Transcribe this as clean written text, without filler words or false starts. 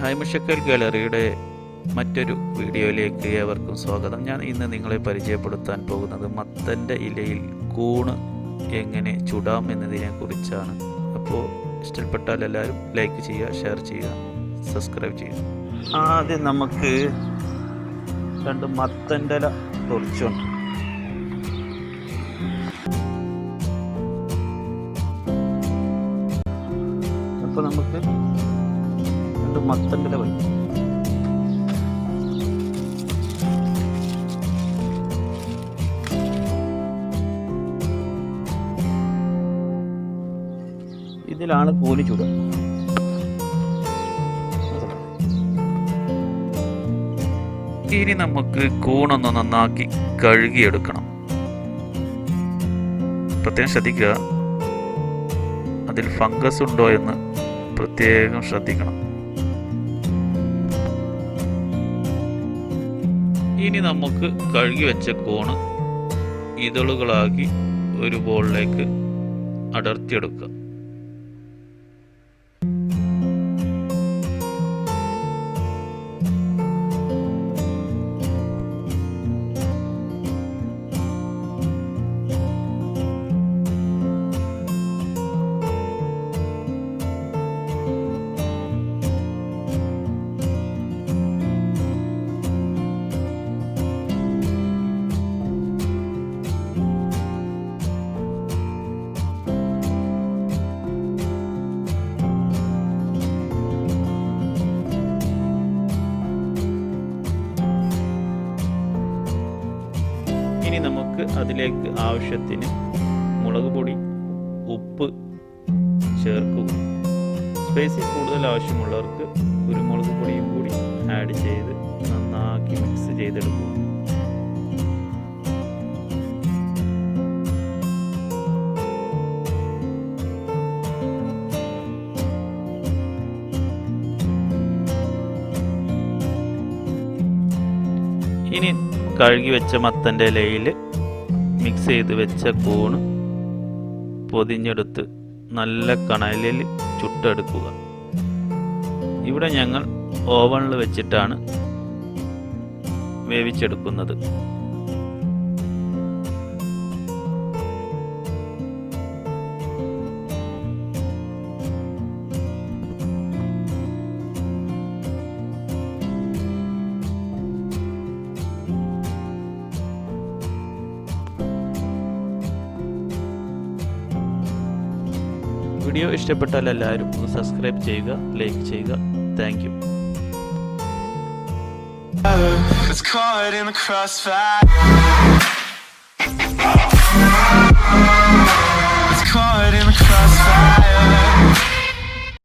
ഹൈമഷക്കൽ ഗാലറിയുടെ മറ്റൊരു വീഡിയോയിലേക്ക് ഏവർക്കും സ്വാഗതം. ഞാൻ ഇന്ന് നിങ്ങളെ പരിചയപ്പെടുത്താൻ പോകുന്നത് മത്തൻ്റെ ഇലയിൽ കൂണ് എങ്ങനെ ചുടാം എന്നതിനെ കുറിച്ചാണ്. അപ്പോൾ ഇഷ്ടപ്പെട്ടാൽ എല്ലാവരും ലൈക്ക് ചെയ്യുക, ഷെയർ ചെയ്യുക, സബ്സ്ക്രൈബ് ചെയ്യുക. ആദ്യം നമുക്ക് 2 മത്തൻ്റെ ഇല പൊറിച്ചുണ്ട്. അപ്പോൾ നമുക്ക് 2 മത്തൻ്റെ ഇല വയ്ക്കും. ഇതിലാണ് കൂലി ചുടുക. ഇനി നമുക്ക് കൂണൊന്ന് നന്നാക്കി കഴുകിയെടുക്കണം. പ്രത്യേകം ശ്രദ്ധിക്കുക, അതിൽ ഫംഗസ് ഉണ്ടോ എന്ന് പ്രത്യേകം ശ്രദ്ധിക്കണം. ഇനി നമുക്ക് കഴുകി വെച്ച കൂണ് ഇതളുകളാക്കി ഒരു ബോളിലേക്ക് അടർത്തിയെടുക്കുക. ഇനി നമുക്ക് അതിലേക്ക് ആവശ്യത്തിന് മുളക് പൊടി, ഉപ്പ് ചേർക്കുക. സ്പൈസി കൂടുതൽ ആവശ്യമുള്ളവർക്ക് കുരുമുളക് പൊടിയും കൂടി ആഡ് ചെയ്ത് നന്നാക്കി മിക്സ് ചെയ്തെടുക്കുക. ഇനി കഴുകി വെച്ച മത്തൻ്റെ ഇലയിൽ മിക്സ് ചെയ്ത് വെച്ച കൂണ് പൊതിഞ്ഞെടുത്ത് നല്ല കനലിൽ ചുട്ടെടുക്കുക. ഇവിടെ ഞങ്ങൾ ഓവനിൽ വെച്ചിട്ടാണ് വേവിച്ചെടുക്കുന്നത്. വീഡിയോ ഇഷ്ടപ്പെട്ടാൽ എല്ലാവരും ഒന്ന് സബ്സ്ക്രൈബ് ചെയ്യുക, ലൈക്ക് ചെയ്യുക. Thank you. It's caught in the crossfire.